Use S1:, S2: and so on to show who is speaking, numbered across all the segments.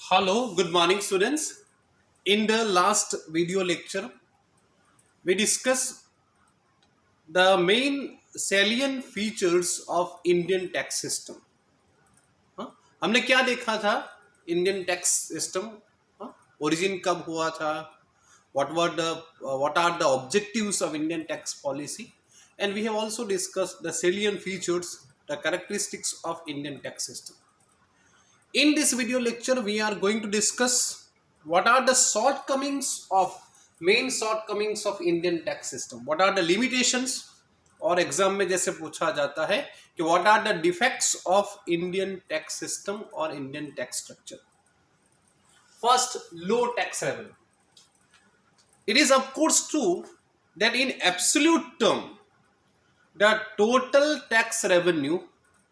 S1: Hello, good morning students. In the last video lecture, we discussed the main salient features of Indian tax system. हाँ? हमने क्या देखा था Indian tax system? Origin कब हुआ था? What are the objectives of Indian tax policy? And we have also discussed the salient features, the characteristics of Indian tax system. In this video lecture, we are going to discuss what are the main shortcomings of Indian tax system. What are the limitations? और exam में जैसे पूछा जाता है कि what are the defects of Indian tax system or Indian tax structure. First, low tax revenue. It is of course true that in absolute term, the total tax revenue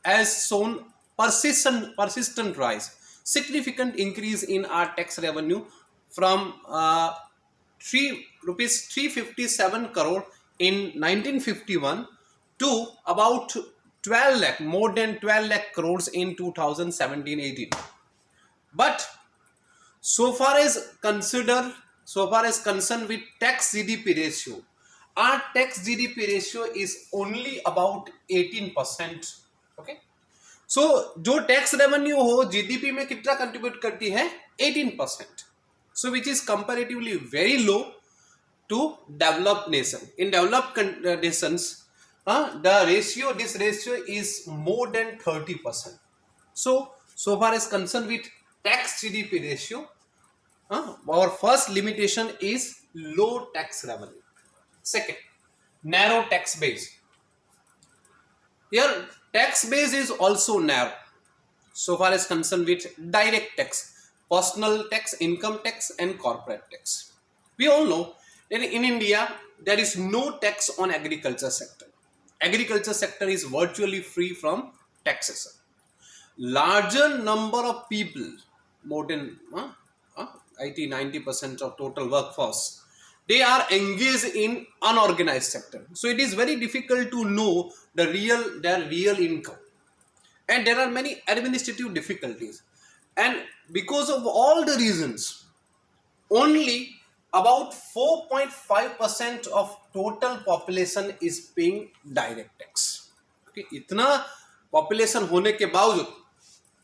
S1: has shown persistent rise, significant increase in our tax revenue from rupees 357 crore in 1951 to about 12 lakh, more than 12 lakh crores in 2017-18. But so far as concerned with tax GDP ratio, our tax GDP ratio is only about 18%. Okay. So जो tax revenue हो GDP में कितना contribute करती है 18%. So which is comparatively very low to developed nation. In developed nations, this ratio is more than 30%. So far as concerned with tax GDP ratio, our first limitation is low tax revenue. Second, narrow tax base. Here, tax base is also narrow so far as concerned with direct tax, personal tax, income tax and corporate tax. We all know that in India, there is no tax on agriculture sector. Agriculture sector is virtually free from taxation. Larger number of people, more than 80-90% of total workforce, they are engaged in unorganized sector. So it is very difficult to know their real income. And there are many administrative difficulties. And because of all the reasons, only about 4.5% of total population is paying direct tax. Okay, इतना population होने के बावजूद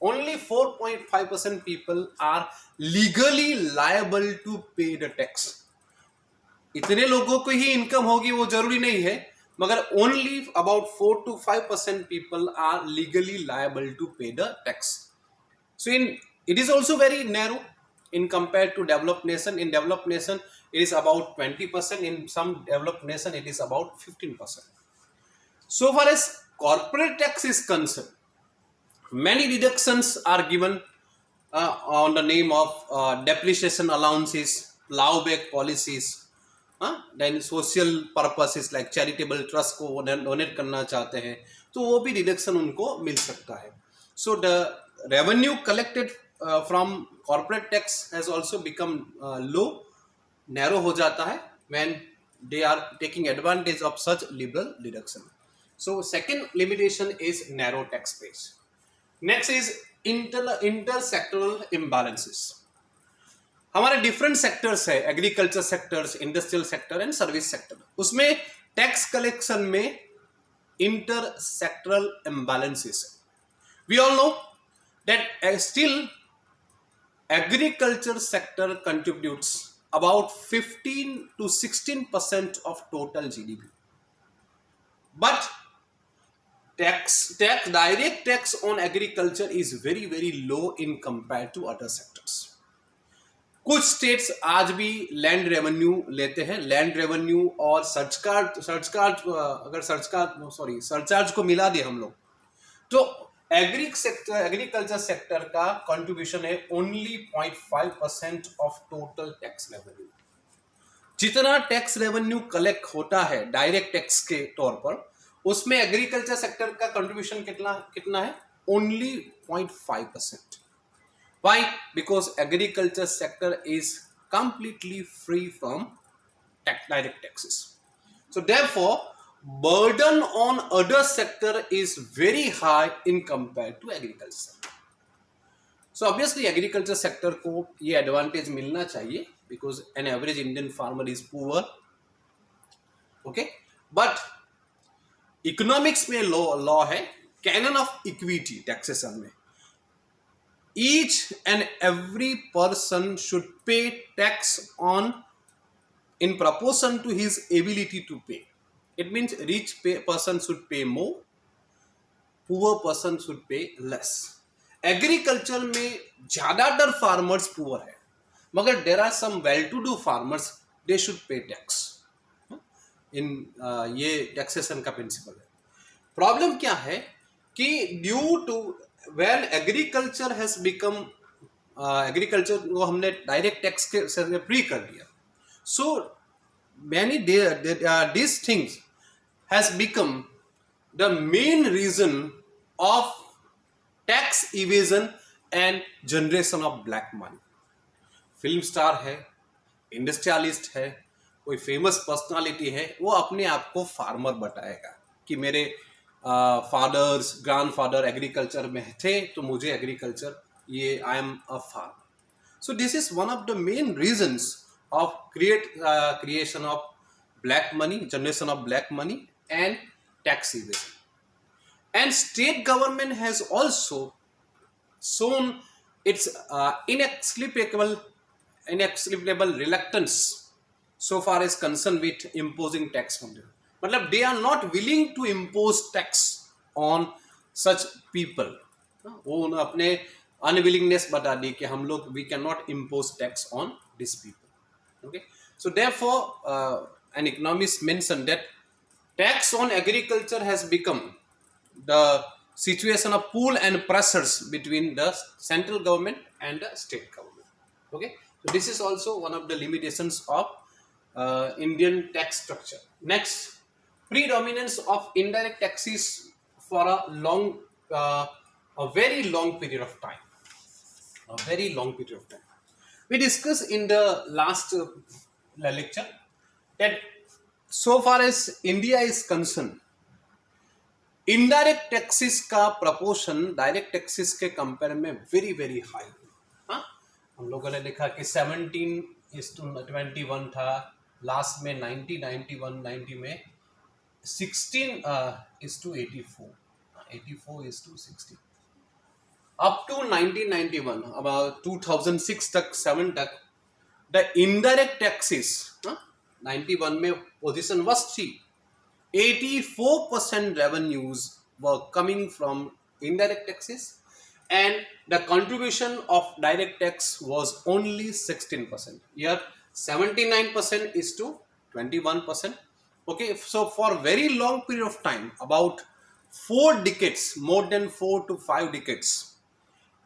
S1: only 4.5% people are legally liable to pay the tax. इतने लोगों को ही income होगी वो जरूरी नहीं है, मगर only about 4 to 5% people are legally liable to pay the tax. So it is also very narrow in compared to developed nation. In developed nation, it is about 20%. In some developed nation, it is about 15%. So far as corporate tax is concerned, many deductions are given on the name of depreciation allowances, plowback policies, then social purposes like charitable trust को donate करना चाहते हैं तो वो भी deduction उनको मिल सकता है. So the revenue collected from corporate tax has also become low, narrow हो जाता है when they are taking advantage of such liberal deduction. So second limitation is narrow tax base. Next is intersectoral imbalances. हमारे different sectors है, agriculture sectors, industrial sector and service sector. उसमें tax collection में intersectoral imbalances. We all know that still agriculture sector contributes about 15 to 16% of total GDP. But direct tax on agriculture is very, very low in compared to other sectors. कुछ states आज भी land revenue लेते हैं. Land revenue और surcharge को मिला दिए हम लोग तो एग्रीकल्चर सेक्टर का कंट्रीब्यूशन है only 0.5% of total tax revenue. जितना टैक्स रेवेन्यू कलेक्ट होता है डायरेक्ट टैक्स के तौर पर, उसमें एग्रीकल्चर सेक्टर का कंट्रीब्यूशन कितना है? Only 0.5%. Why? Because agriculture sector is completely free from direct taxes. So therefore, burden on other sector is very high in compared to agriculture sector. So obviously agriculture sector को ये advantage मिलना चाहिए because an average Indian farmer is poor, okay. But economics में law है canon of equity taxation में, each and every person should pay tax on in proportion to his ability to pay. It means rich person should pay more, poor person should pay less. Agriculture में ज्यादातर farmers poor है, मगर there are some well to do farmers, they should pay tax in, ये taxation का principle है। Problem क्या है कि due to when agriculture has become, agriculture को हमने डायरेक्ट टैक्स के से फ्री कर दिया, so many these things has become the main reason of tax evasion and generation of black money. Film star है, इंडस्ट्रियलिस्ट है, कोई फेमस पर्सनालिटी है, वो अपने आप को फार्मर बताएगा कि मेरे फादर्स ग्रैंडफादर एग्रीकल्चर में थे तो मुझे एग्रीकल्चर, ये I am a farmer. So this is one of the main reasons of creation of black money, generation of black money and tax evasion. And state government has also shown its inexplicable reluctance so far as concerned with imposing tax on them. मतलब they are not willing to impose tax on such people. वो अपने unwillingness बता दी कि हम लोग we cannot impose tax on these people. Okay, so therefore an economist mentioned that tax on agriculture has become the situation of pull and pressures between the central government and the state government. Okay, so this is also one of the limitations of Indian tax structure. Next, predominance of indirect taxes for a very long period of time, a very long period of time. We discussed in the last lecture that so far as India is concerned, indirect taxes का proportion direct taxes के compare में very very high. हाँ, हम लोगों ने देखा कि 17:21 था, लास्ट में 90 में 16:84, 84:60. Up to 1991, about 2006 तक 7 तक, the indirect taxes 91 में position was 3. 84% revenues were coming from indirect taxes and the contribution of direct tax was only 16%. Here 79% is to 21%. Okay, so for very long period of time, about 4 decades, more than 4 to 5 decades,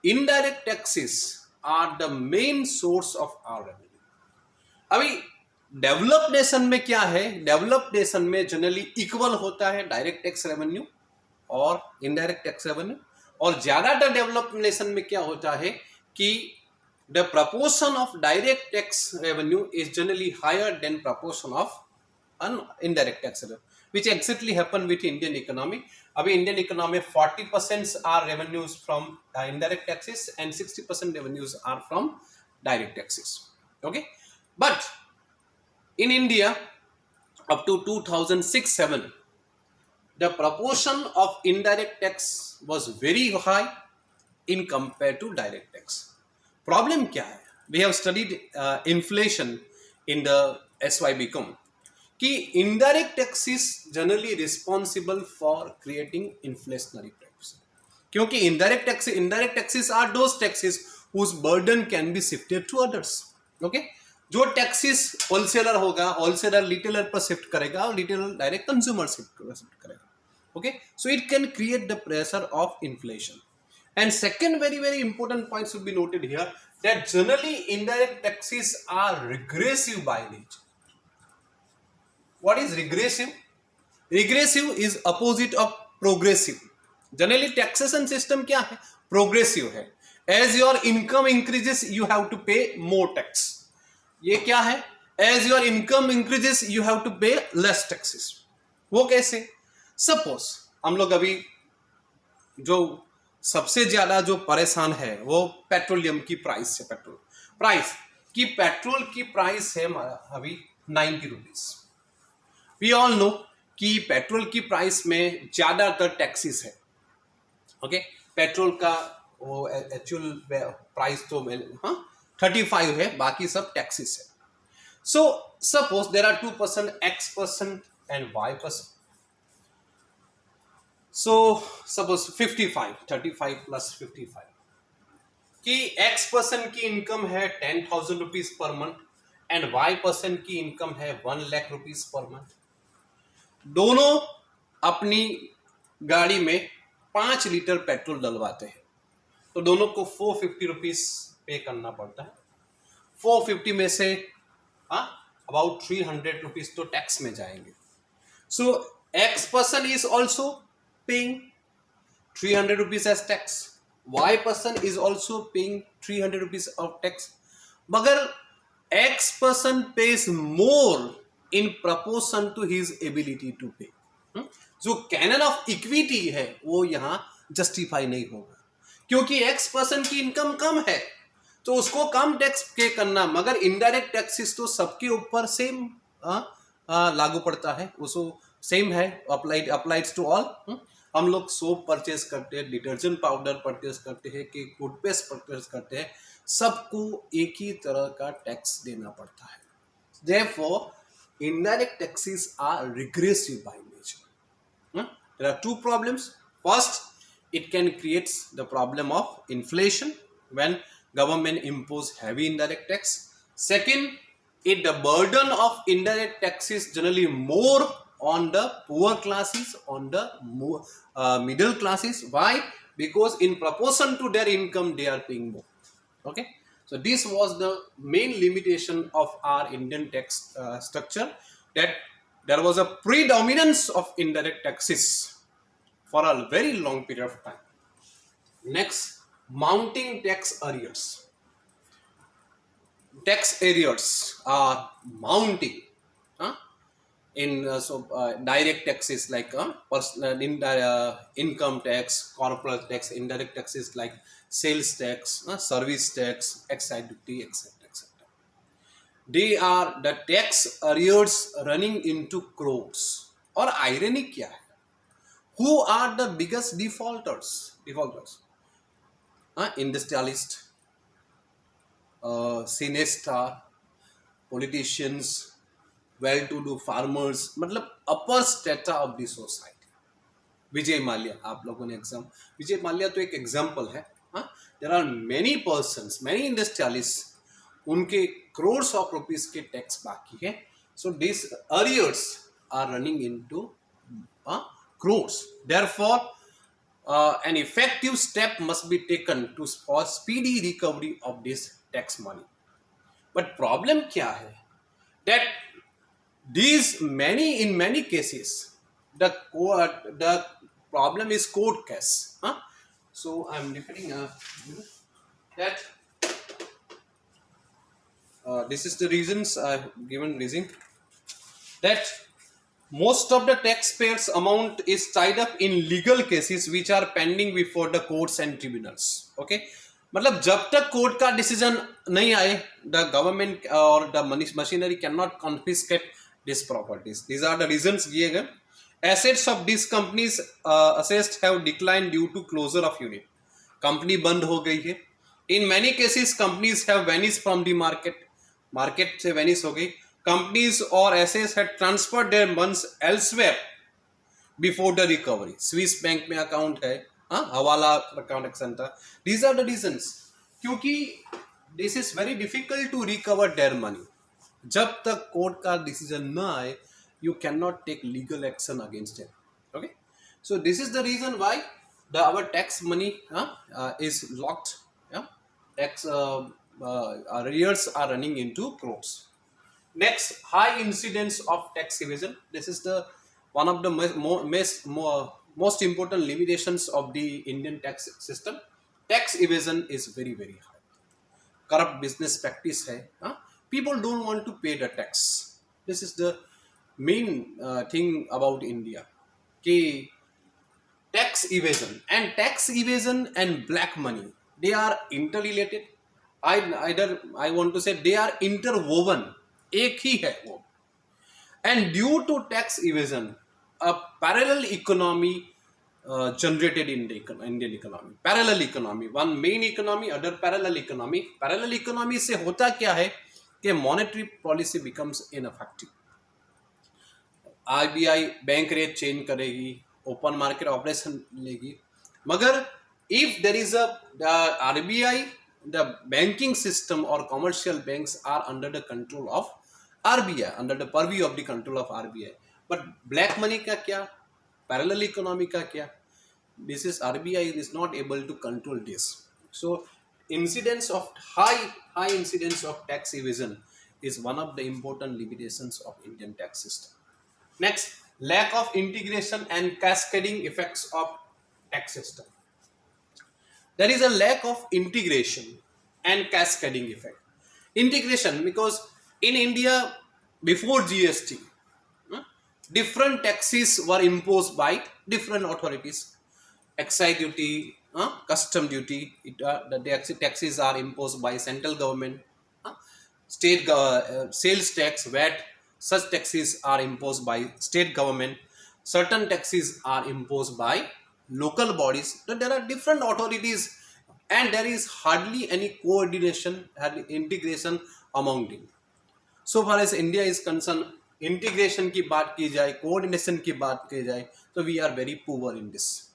S1: indirect taxes are the main source of our revenue. अभी developed nation में क्या है, developed nation में generally equal होता है direct tax revenue और indirect tax revenue, और ज्यादातर डेवलप्ड नेशन में क्या होता है कि the proportion of direct tax revenue is generally higher than proportion of indirect tax revenue, which exactly happened with Indian economy. अभी Indian economy 40% are revenues from indirect taxes and 60% revenues are from direct taxes. Okay, but in India up to 2006-07, the proportion of indirect tax was very high in compared to direct tax. Problem क्या है? We have studied inflation in the SYBCom. कि indirect taxes generally responsible for creating inflationary pressure, क्योंकि indirect taxes are those taxes whose burden can be shifted to others. Okay, जो taxes wholesaler होगा, wholesaler retailer पर shift करेगा और retailer direct consumer shift करेगा. Okay, so it can create the pressure of inflation. And second very very important point should be noted here that generally indirect taxes are regressive by nature. What is regressive? Regressive is opposite of progressive. Generally taxation system क्या है? Progressive है. As your income increases, you have to pay more tax. ये क्या है? As your income increases, you have to pay less taxes. वो कैसे? Suppose हम लोग अभी जो सबसे ज्यादा जो परेशान है वो पेट्रोलियम की प्राइस है। पेट्रोल की प्राइस है अभी 90 रुपीज। वी ऑल नो कि पेट्रोल की प्राइस में ज्यादातर टैक्सेस है। ओके, पेट्रोल का वो एक्चुअल प्राइस तो 35 है, बाकी सब टैक्सेस है। So suppose there are 2% X% and Y%। So suppose 55, 35 plus 55 कि X% की इनकम है 10,000 rupees per month and Y% की इनकम है 1 लाख रुपीज पर मंथ। दोनों अपनी गाड़ी में 5 लीटर पेट्रोल डलवाते हैं, तो दोनों को 450 रुपीज पे करना पड़ता है। 450 में से अबाउट 300 रुपीज तो टैक्स में जाएंगे। सो X% is also paying 300 rupees as tax. Y% is also paying 300 rupees of tax. मगर X% pays more in proportion to his ability to pay. जो कैनन ऑफ इक्विटी है वो यहाँ justify नहीं होगा, क्योंकि X% की इनकम कम है तो उसको कम टैक्स पे करना, मगर इनडायरेक्ट टैक्सेस तो सबके ऊपर सेम लागू पड़ता है, वो सेम है, अप्लाइड टू ऑल। हम लोग सोप परचेज करते हैं, डिटर्जेंट पाउडर परचेज करते हैं, कि टूथपेस्ट परचेज करते हैं, सबको एक ही तरह का टैक्स देना पड़ता है। Therefore indirect taxes are regressive by nature. There are two problems. First, it can create the problem of inflation when government impose heavy indirect tax. Second, the burden of indirect tax is generally more on the poor classes, on the middle classes. Why? Because in proportion to their income they are paying more. Okay, so this was the main limitation of our Indian tax structure, that there was a predominance of indirect taxes for a very long period of time. Next, mounting tax arrears. Tax arrears are mounting in direct taxes like personal income tax, corporate tax, indirect taxes like sales tax, service tax, excise duty, etc., etc. They are the tax arrears running into crores. और irony क्या है? Who are the biggest defaulters? Industrialist, cinestar, politicians, well-to-do farmers, मतलब upper strata of the society. Vijay Mallya, आप लोगों ने विजय माल्या तो एक example है। There are many persons, many industrialists, उनके crores of rupees के टैक्स बाकी है। So these arrears are running into crores. Therefore, an effective step must be taken for speedy recovery of this tax money. But problem क्या है? That in many cases, the problem is court case. So I'm referring that this is the reasons I've given reason that most of the taxpayers' amount is tied up in legal cases which are pending before the courts and tribunals. Okay, मतलब जब तक court का decision नहीं आए, the government or the machinery cannot confiscate these properties. These are the reasons दिए गए। Assets of these companies assessed have declined due to closure of unit. Company बंद हो गई है। In many cases, companies have vanished from the market. Market से vanish हो गई। Companies or assets had transferred their funds elsewhere before the recovery. Swiss bank में account है, हवाला account एक्सेंट्रा। These are the reasons, क्योंकि this is very difficult to recover their money. जब तक court का डिसीजन ना आए, you cannot take legal action against them. Okay, so this is the reason why our tax money is locked. Tax arrears are running into crores. Next, high incidence of tax evasion. This is the one of the most important limitations of the Indian tax system. Tax evasion is very, very high. Corrupt business practice hai. People don't want to pay the tax. This is the main thing about India. कि tax evasion and black money, they are interrelated. I want to say they are interwoven, एक ही है वो. And due to tax evasion, a parallel economy generated in the Indian economy. Parallel economy, one main economy, other parallel economy. Parallel economy से होता क्या है कि monetary policy becomes ineffective. RBI bank rate change करेगी, open market operation लेगी, मगर if there is a the RBI, the banking system or commercial banks are under the control of RBI, under the purview of the control of RBI. But black money का क्या, parallel economy का क्या, this is RBI is not able to control this. So incidence of high incidence of tax evasion is one of the important limitations of Indian tax system. Next, lack of integration and cascading effects of tax system. There is a lack of integration and cascading effect. Integration, because in India before GST, different taxes were imposed by different authorities. Excise duty, custom duty, the taxes are imposed by central government. State sales tax, VAT, such taxes are imposed by state government. Certain taxes are imposed by local bodies. So there are different authorities, and there is hardly any coordination, hardly integration among them. So far as India is concerned, integration की बात की जाए, coordination की बात की जाए, so we are very poor in this.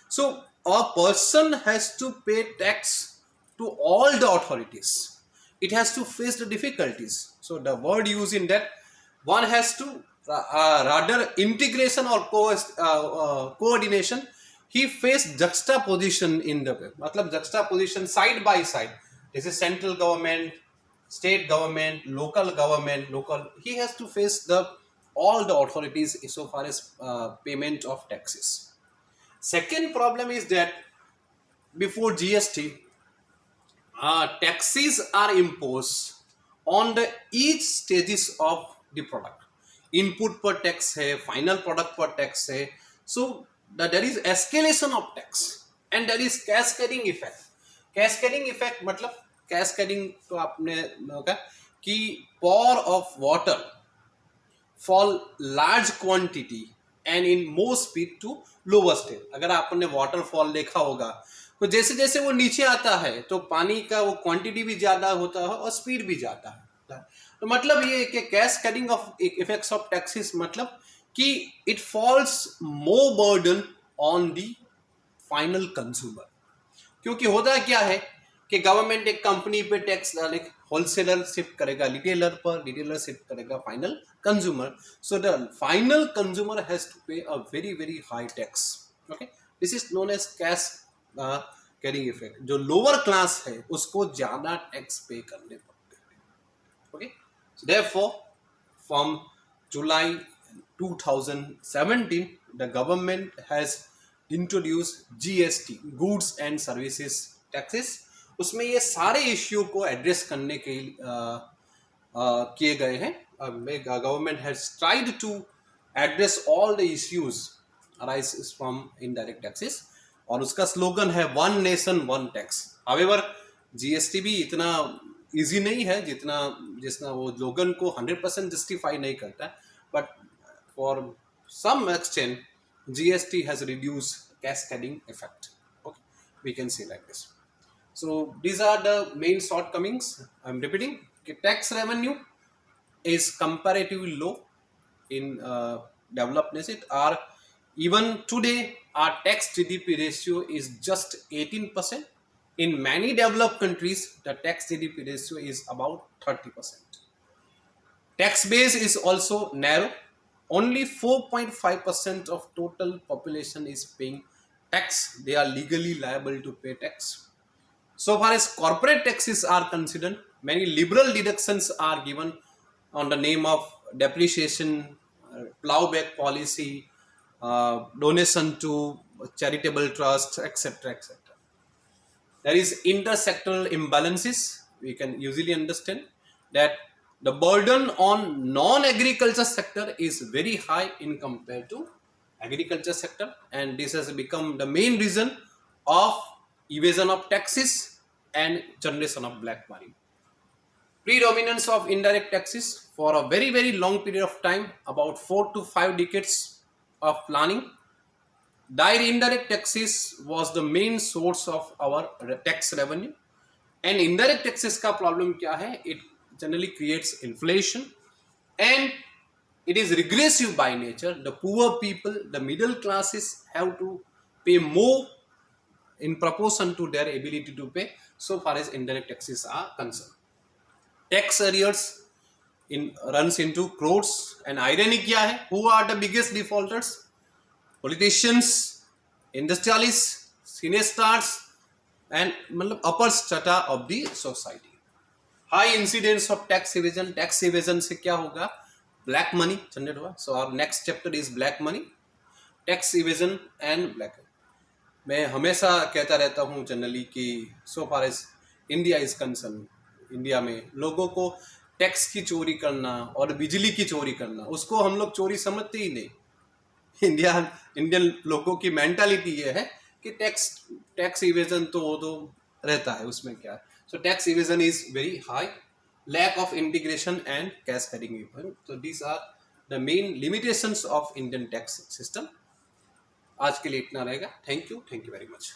S1: So a person has to pay tax to all the authorities. It has to face the difficulties. So the word used in that, one has to rather integration or coordination. He faced juxtaposition in the, matlab juxtaposition side by side. This is central government, state government, local government, he has to face all the authorities so far as payment of taxes. Second problem is that before GST, taxes are imposed on the each stages of the product. Input per tax hai, final product per tax hai. So there is escalation of tax and there is cascading effect. Cascading effect matlab cascading तो आपने होगा कि pour of water fall large quantity and in more speed to lower state. अगर आपने waterfall देखा होगा तो जैसे जैसे वो नीचे आता है तो पानी का वो क्वांटिटी भी ज़्यादा होता है और स्पीड भी जाता है. तो मतलब ये कि cascading of effects of taxes मतलब कि it falls more burden on the final consumer. क्योंकि होता क्या है कि गवर्नमेंट एक कंपनी पे टैक्स डाले, होलसेलर शिफ्ट करेगा रिटेलर पर, रिटेलर शिफ्ट करेगा final consumer. So the final consumer has to pay a very very high tax. Okay, this is known as cascading effect. जो लोअर क्लास है उसको ज्यादा टैक्स पे करने पड़ते हैं. Okay, so therefore from July 2017 the government has introduced GST, goods and services taxes. उसमें ये सारे इश्यू को एड्रेस करने के किए गए हैं. Government has tried to address all the issues arise from indirect taxes और उसका स्लोगन है one nation one tax. However GST भी इतना इजी नहीं है जितना वो स्लोगन को 100% जस्टिफाई नहीं करता है. But for some extent GST has reduced cascading effect. Okay, we can say like this. So these are the main shortcomings. I'm repeating. Tax revenue is comparatively low in developed nations. Even today, our tax GDP ratio is just 18%. In many developed countries, the tax GDP ratio is about 30%. Tax base is also narrow. Only 4.5% of total population is paying tax. They are legally liable to pay tax. So far as corporate taxes are concerned, many liberal deductions are given on the name of depreciation, plowback policy, donation to charitable trusts, etc. etc. There is intersectoral imbalances. We can usually understand that the burden on non-agriculture sector is very high in compared to agriculture sector, and this has become the main reason of evasion of taxes and generation of black money. Predominance of indirect taxes for a very long period of time, about 4 to 5 decades of planning. Direct indirect taxes was the main source of our tax revenue, and indirect taxes का problem क्या है? It generally creates inflation and it is regressive by nature. The poor people, the middle classes have to pay more in proportion to their ability to pay, so far as indirect taxes are concerned. Tax arrears runs into crores, and irony क्या है? Who are the biggest defaulters? Politicians, industrialists, senior stars, and मतलब upper strata of the society. High incidence of tax evasion. Tax evasion से क्या होगा? Black money generate हुआ. So our next chapter is black money, tax evasion and black. मैं हमेशा कहता रहता हूँ जनरली कि so far as India is concern, India में लोगों को टैक्स की चोरी करना और बिजली की चोरी करना, उसको हम लोग चोरी समझते ही नहीं. इंडियन लोगों की मेंटालिटी ये है कि टैक्स इवेजन तो वो तो रहता है, उसमें क्या है. So tax evasion is very high, lack of integration and cascading effect. तो these are the main limitations of Indian tax system. आज के लिए इतना रहेगा. Thank you very much.